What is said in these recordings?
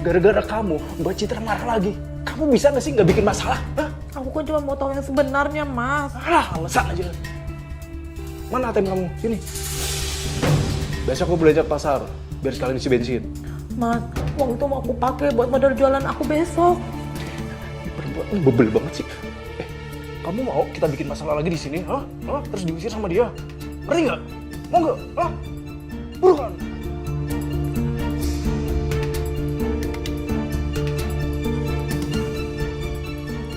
gara-gara kamu Mbak Citra marah lagi. Kamu bisa nggak sih nggak bikin masalah? Hah? Aku kan cuma mau tahu yang sebenarnya, Mas. Alah, alasan aja. Mana ATM kamu? Sini. Besok aku belanja ke pasar, biar sekalian isi bensin. Mas, uang itu mau aku pakai buat modal jualan aku besok. Perempuan ini bebel banget sih. Kamu mau kita bikin masalah lagi di sini? Hah? Hah? Terus diusir sama dia? Ngerti nggak? Mau nggak? Hah? Buruan.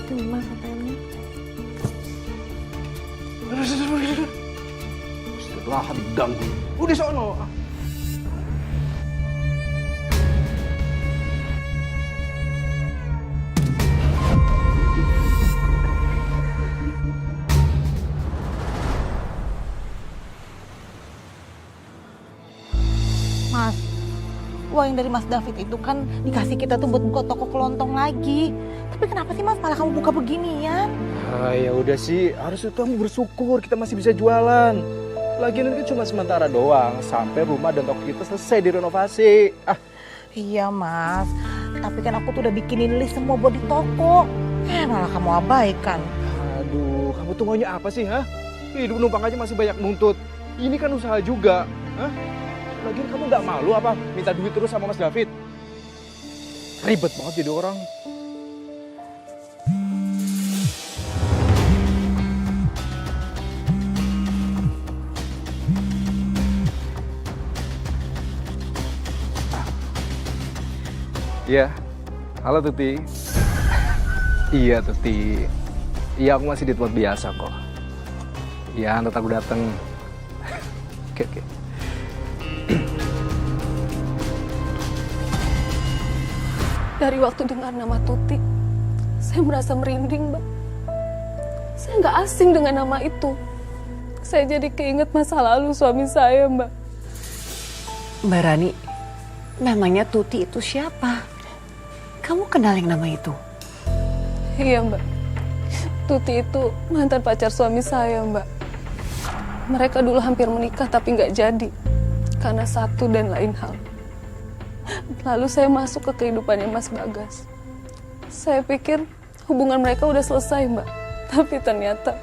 Ini Mas ATM-nya. Setelah diganggu. Udah sono. Mas, uang yang dari Mas David itu kan dikasih kita tuh buat buka toko kelontong lagi. Tapi kenapa sih Mas malah kamu buka beginian? Ah, ya udah sih, harusnya kamu bersyukur kita masih bisa jualan. Lagian ini kan cuma sementara doang, sampai rumah dan toko kita selesai direnovasi. Ah, Iya Mas, tapi kan aku tuh udah bikinin list semua buat di toko. Malah kamu abaikan. aduh, kamu tuh maunya apa sih, hah? Hidup numpang aja masih banyak nuntut. Ini kan usaha juga, hah? Lagian kamu nggak malu apa minta duit terus sama Mas David? Ribet banget jadi orang. Iya, halo Tuti. Iya Tuti. Iya aku masih di tempat biasa kok. Iya, nanti aku datang. Oke, oke. Dari waktu dengar nama Tuti, saya merasa merinding, Mbak. Saya nggak asing dengan nama itu. Saya jadi keinget masa lalu suami saya, Mbak. Mbak Rani, namanya Tuti itu siapa? Kamu kenal yang nama itu? Iya, Mbak. Tuti itu mantan pacar suami saya, Mbak. Mereka dulu hampir menikah tapi nggak jadi. Karena satu dan lain hal. Lalu saya masuk ke kehidupannya Mas Bagas. Saya pikir hubungan mereka udah selesai, Mbak. Tapi ternyata...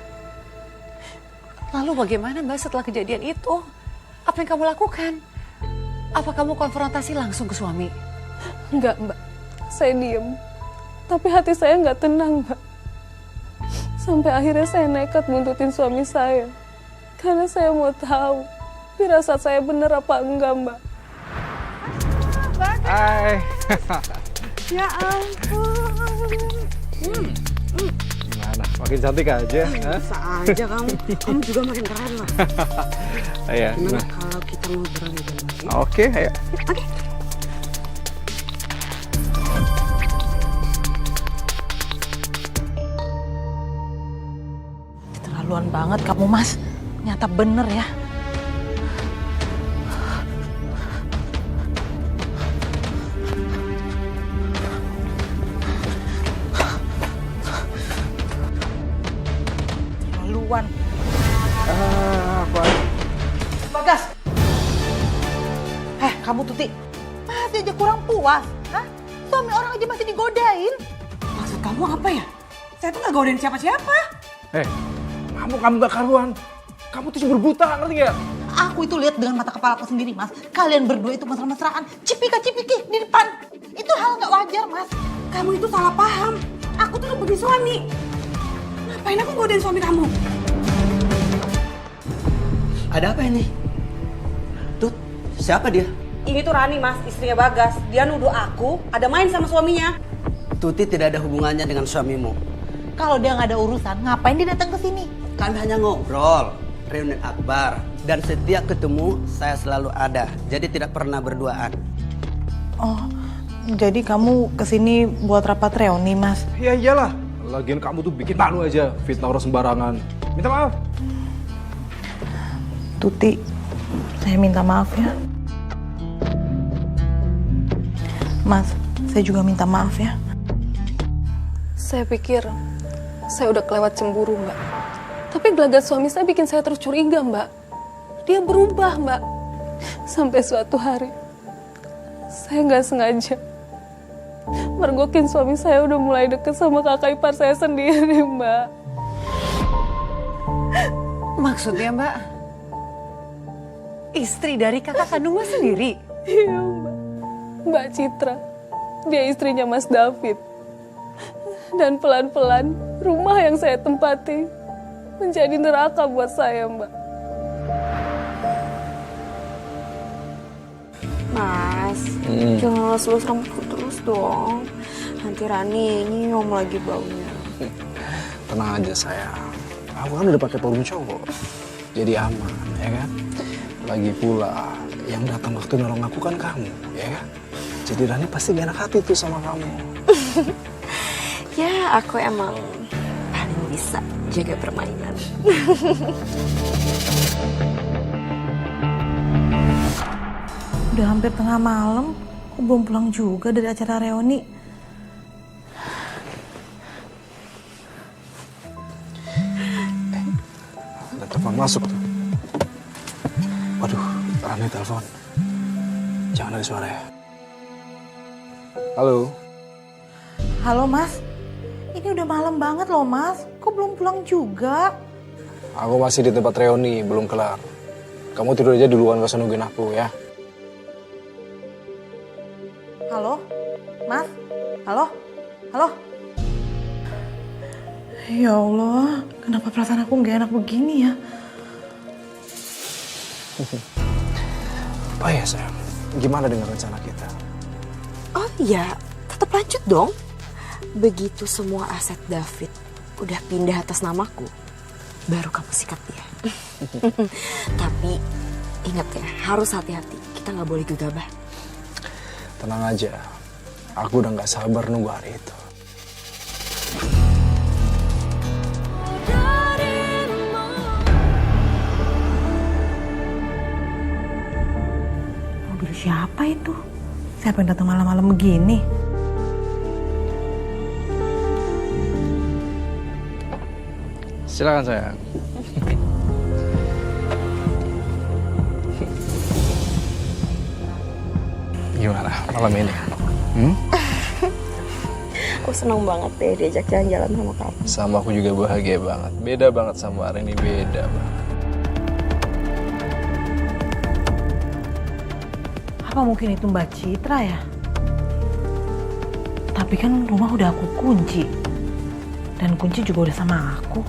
Lalu bagaimana Mbak setelah kejadian itu? Apa yang kamu lakukan? Apa kamu konfrontasi langsung ke suami? Enggak, Mbak. Saya diem. Tapi hati saya nggak tenang, Mbak. Sampai akhirnya saya nekat buntutin suami saya. Karena saya mau tahu firasat saya bener apa enggak, Mbak. Hai. Ya ampun. Gimana? Makin cantik aja, hah? Bisa aja kamu. Kamu juga makin keren lah. Iya. Gimana kalau kita ngobrol aja, Mas? Oke, ayo. Oke. Keterlaluan banget kamu Mas. Nyata bener ya. Keterlaluan. Apa? Bagas. Kamu Tuti. Masih aja kurang puas. Hah? Suami orang aja masih digodain. Maksud kamu apa ya? Saya tuh gak godain siapa-siapa. Kamu gak karuan. Kamu tuh cuma buta, ngerti gak? Aku itu lihat dengan mata kepala aku sendiri, Mas. Kalian berdua itu mesra-mesraan, cipika-cipiki di depan. Itu hal nggak wajar, Mas. Kamu itu salah paham. Aku tuh sebagai suami. Ngapain aku godain suami kamu? Ada apa ini? Tut, siapa dia? Ini tuh Rani, Mas, istrinya Bagas. Dia nuduh aku ada main sama suaminya. Tuti tidak ada hubungannya dengan suamimu. Kalau dia nggak ada urusan, ngapain dia datang ke sini? Kami hanya ngobrol, reuni akbar. Dan setiap ketemu, saya selalu ada. Jadi tidak pernah berduaan. Oh, jadi kamu kesini buat rapat reuni, Mas? Ya iyalah. Lagian kamu tuh bikin malu aja, fitnah orang sembarangan. Minta maaf. Tuti, saya minta maaf ya. Mas, saya juga minta maaf ya. Saya pikir saya udah kelewat cemburu, Mbak. Tapi gelagat suami saya bikin saya terus curiga, Mbak. Dia berubah, Mbak. Sampai suatu hari, saya nggak sengaja mergokin suami saya udah mulai deket sama kakak ipar saya sendiri, Mbak. Maksudnya Mbak, istri dari kakak kandung Mas sendiri? Iya, Mbak. Mbak Citra, dia istrinya Mas David. Dan pelan-pelan rumah yang saya tempati menjadi neraka buat saya, Mbak. Mas, jangan ngelus-lus rambutku terus dong. Nanti Rani nyium lagi baunya. Tenang aja sayang, aku kan udah pakai parfum cowok, jadi aman, ya kan? Lagi pula yang datang waktu nolong aku kan kamu, ya kan? Jadi Rani pasti gak enak hati tuh sama kamu. Ya, aku emang paling bisa jaga permainan. Udah hampir tengah malam, kok belum pulang juga dari acara reuni. Ada telepon masuk tuh. Waduh, Rani telepon. Jangan ada suara ya. Halo. Halo Mas, ini udah malam banget loh Mas, kok belum pulang juga? Aku masih di tempat reuni, belum kelar. Kamu tidur aja duluan, gak usah nungguin aku ya. Halo? Mas? Halo? Halo? Ya Allah, kenapa perasaan aku gak enak begini ya? Oh ya sayang, gimana dengan rencana kita? Oh iya, tetap lanjut dong. Begitu semua aset David udah pindah atas namaku, baru kamu sikat dia. Tapi ingat ya, harus hati-hati. Kita nggak boleh gegabah. Tenang aja, aku udah gak sabar nunggu hari itu. Mobil siapa itu? Siapa yang datang malam-malam begini? Silakan sayang. Gimana malam ini? Aku senang banget deh diajak jalan-jalan sama kamu. Sama aku juga bahagia banget. Beda banget sama hari ini, beda banget. Apa mungkin itu Mbak Citra ya? Tapi kan rumah udah aku kunci. Dan kunci juga udah sama aku.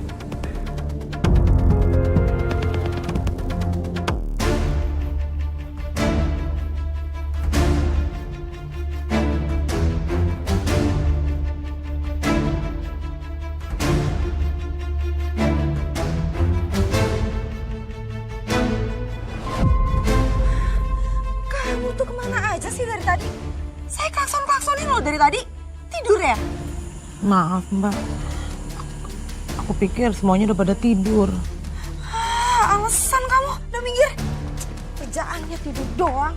Kamu tuh kemana aja sih dari tadi? Saya klakson-klaksonin loh dari tadi. Tidur ya? Maaf Mbak. Aku pikir semuanya udah pada tidur. Alasan kamu udah minggir. Kerjaannya tidur doang.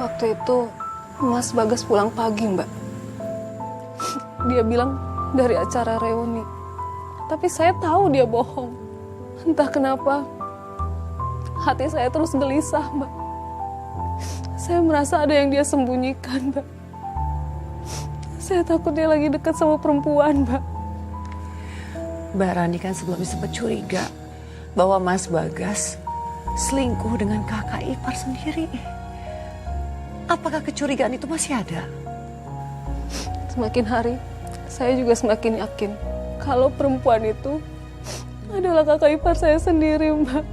Waktu itu Mas Bagas pulang pagi, Mbak. Dia bilang dari acara reuni. Tapi saya tahu dia bohong. Entah kenapa hati saya terus gelisah, Mbak. Saya merasa ada yang dia sembunyikan, Mbak. Saya takut dia lagi dekat sama perempuan, Mbak. Mbak Rani kan sebelumnya sempat curiga bahwa Mas Bagas selingkuh dengan kakak ipar sendiri. Apakah kecurigaan itu masih ada? Semakin hari, saya juga semakin yakin kalau perempuan itu adalah kakak ipar saya sendiri, Mbak.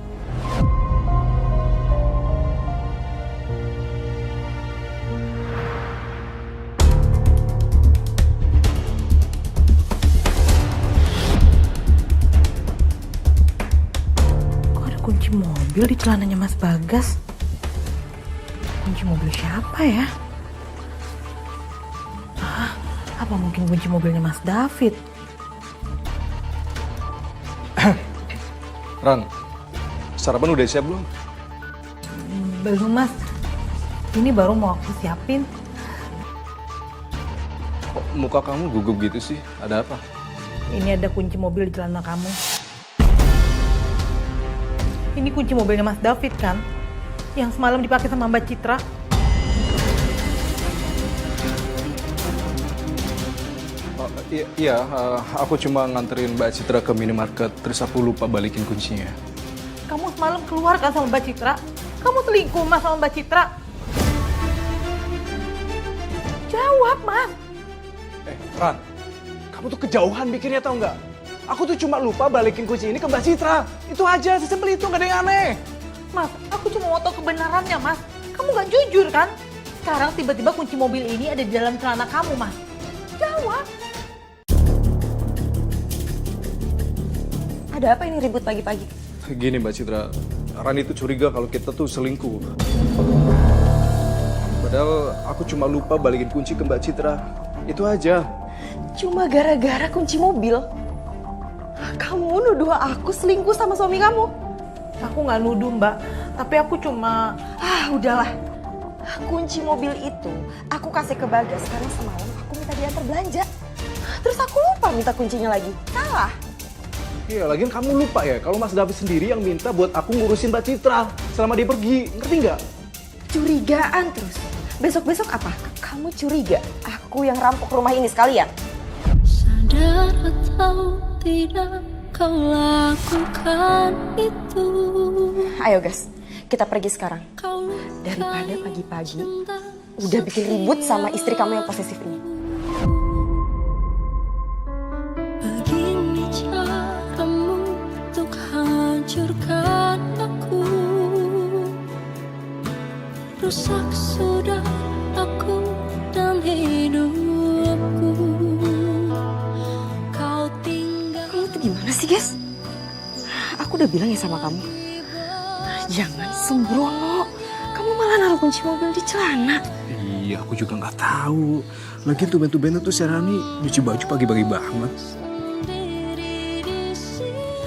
Kok ada kunci mobil di celananya Mas Bagas? Kunci mobil siapa ya? Ah, apa mungkin kunci mobilnya Mas David? Ran, sarapan udah siap belum? Belum mas, ini baru mau aku siapin. Kok muka kamu gugup gitu sih? Ada apa? Ini ada kunci mobil di celana kamu. Ini kunci mobilnya Mas David kan? Yang semalam dipakai sama Mbak Citra. Iya, aku cuma nganterin Mbak Citra ke minimarket, terus aku lupa balikin kuncinya. Kamu semalam keluar kan sama Mbak Citra? Kamu selingkuh mas sama Mbak Citra? Jawab mas. Ran, kamu tuh kejauhan mikirnya tau nggak? Aku tuh cuma lupa balikin kunci ini ke Mbak Citra. Itu aja, sesimpel itu, nggak ada yang aneh. Mas, aku cuma mau tahu kebenarannya mas. Kamu nggak jujur kan? Sekarang tiba-tiba kunci mobil ini ada di dalam celana kamu mas. Jawab. Ada apa ini ribut pagi-pagi? Gini Mbak Citra, Rani tuh curiga kalau kita tuh selingkuh. Padahal aku cuma lupa balikin kunci ke Mbak Citra. Itu aja. Cuma gara-gara kunci mobil? Kamu nuduh aku selingkuh sama suami kamu? Aku nggak nuduh mbak, tapi aku cuma... Udahlah. Kunci mobil itu aku kasih ke Bagas karena semalam aku minta diantar belanja. Terus aku lupa minta kuncinya lagi. Salah. Iya, lagian kamu lupa ya kalau Mas David sendiri yang minta buat aku ngurusin Mbak Citra selama dia pergi. Ngerti nggak? Curigaan terus. Besok-besok apa? Kamu curiga aku yang rampok rumah ini sekalian? Sadar atau tidak kau lakukan itu. Ayo guys, kita pergi sekarang. Kau Daripada pagi-pagi udah bikin ribut sama istri kamu yang posesif ini. begini caramu untuk hancurkan aku. Rusak sudah aku dan hidupku. Kau tinggal. Kamu tuh gimana sih guys? Aku udah bilang ya sama kamu, jangan sembrono. Kamu malah naruh kunci mobil di celana. Iya, aku juga nggak tahu. Lagian tuh si Rani nyuci baju pagi-pagi banget.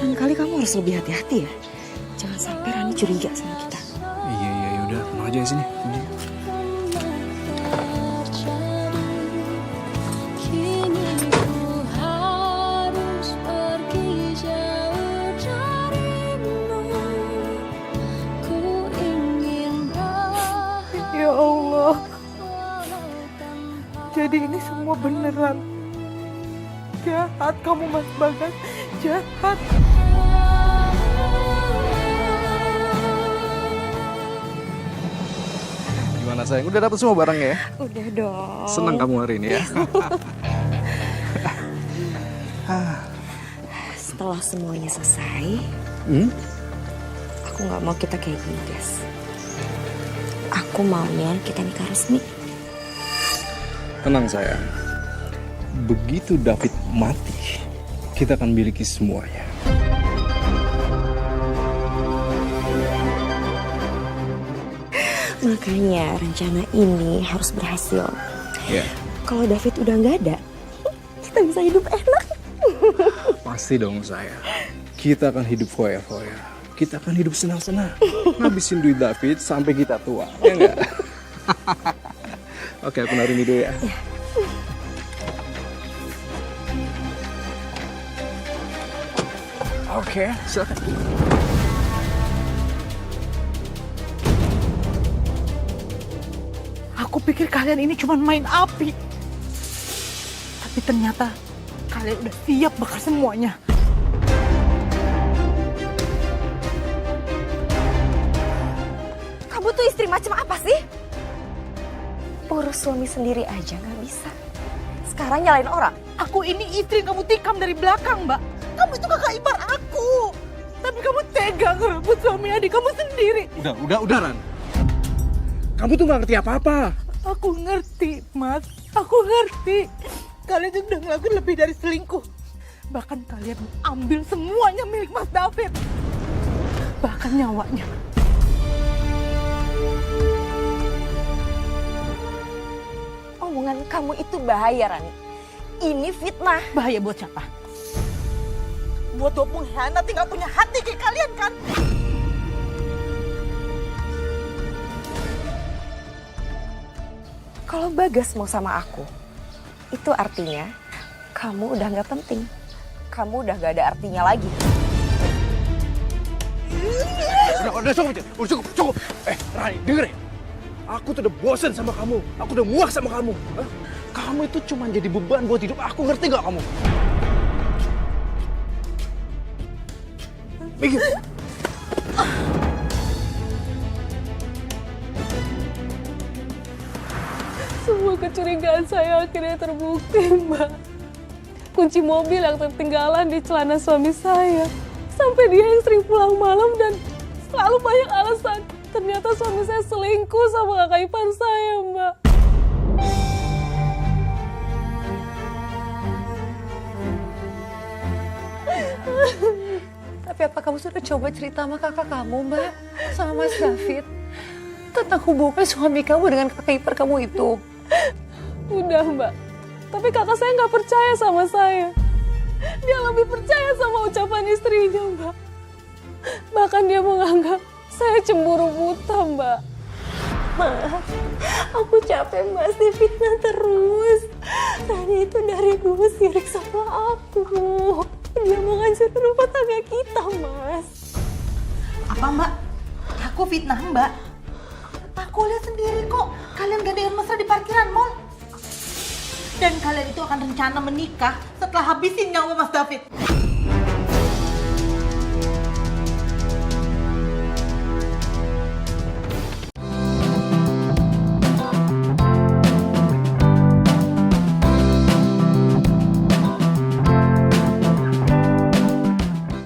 Lain kali kamu harus lebih hati-hati ya. Jangan sampai Rani curiga sama kita. Iya, udah, tenang aja sini. Kini ku harus pergi jauh darimu. Ku ingin Ya Allah. Jadi ini semua beneran. Jahat kamu Mas Bagas. Jahat. Gimana sayang? Udah dapet semua barangnya ya? Udah dong. Senang kamu hari ini ya? Setelah semuanya selesai, aku nggak mau kita kayak gini guys. Aku maunya kita nikah resmi. Tenang sayang. Begitu David mati, kita akan miliki semuanya. Makanya rencana ini harus berhasil. Ya, Kalau David udah nggak ada, kita bisa hidup enak. pasti dong sayang. Kita akan hidup foya-foya. Kita akan hidup senang-senang. Ngabisin duit David sampai kita tua. Ya enggak? Oke, aku naruh ini dulu ya. Oke, silakan. Aku pikir kalian ini cuma main api. Tapi ternyata kalian udah siap bakar semuanya. Kamu tuh istri macam apa sih? Urus suami sendiri aja nggak bisa. Sekarang nyalain orang. Aku ini istri yang kamu tikam dari belakang, Mbak. Kamu itu kakak ipar aku. Tapi kamu tega ngerebut suami adik kamu sendiri. Udah, Ran. Kamu tuh gak ngerti apa-apa. Aku ngerti, Mas. Aku ngerti. Kalian itu udah ngelakuin lebih dari selingkuh. Bahkan kalian ambil semuanya milik Mas David. Bahkan nyawanya. Omongan kamu itu bahaya, Rani. Ini fitnah. Bahaya buat siapa? Buat dua pengkhianat yang gak punya hati kayak kalian kan? Kalau Bagas mau sama aku, itu artinya kamu udah nggak penting. Kamu udah gak ada artinya lagi. Udah cukup. Rani, denger ya. Aku tuh udah bosen sama kamu. Aku udah muak sama kamu. Hah? Kamu itu cuma jadi beban buat hidup aku, ngerti gak kamu? Mikir. Semua kecurigaan saya akhirnya terbukti, Mbak. Kunci mobil yang tertinggalan di celana suami saya. Sampai dia yang sering pulang malam dan selalu banyak alasan. Ternyata suami saya selingkuh sama kakak ipar saya, Mbak. Tapi apa kamu sudah coba cerita sama kakak kamu, Mbak? Sama Mas David? Tentang hubungan suami kamu dengan kakak ipar kamu itu? Udah, Mbak. Tapi kakak saya nggak percaya sama saya. Dia lebih percaya sama ucapan istrinya, Mbak. Bahkan dia menganggap saya cemburu buta, Mbak. Aku capek Mas difitnah terus. Rani itu dari dulu sirik sama aku. Dia mau ngancurin rumah tangga kita, Mas. Apa Mbak? Aku fitnah Mbak. Aku lihat sendiri kok. Kalian gandengan mesra di parkiran mall. Dan kalian itu akan rencana menikah setelah habisin nyawa Mas David.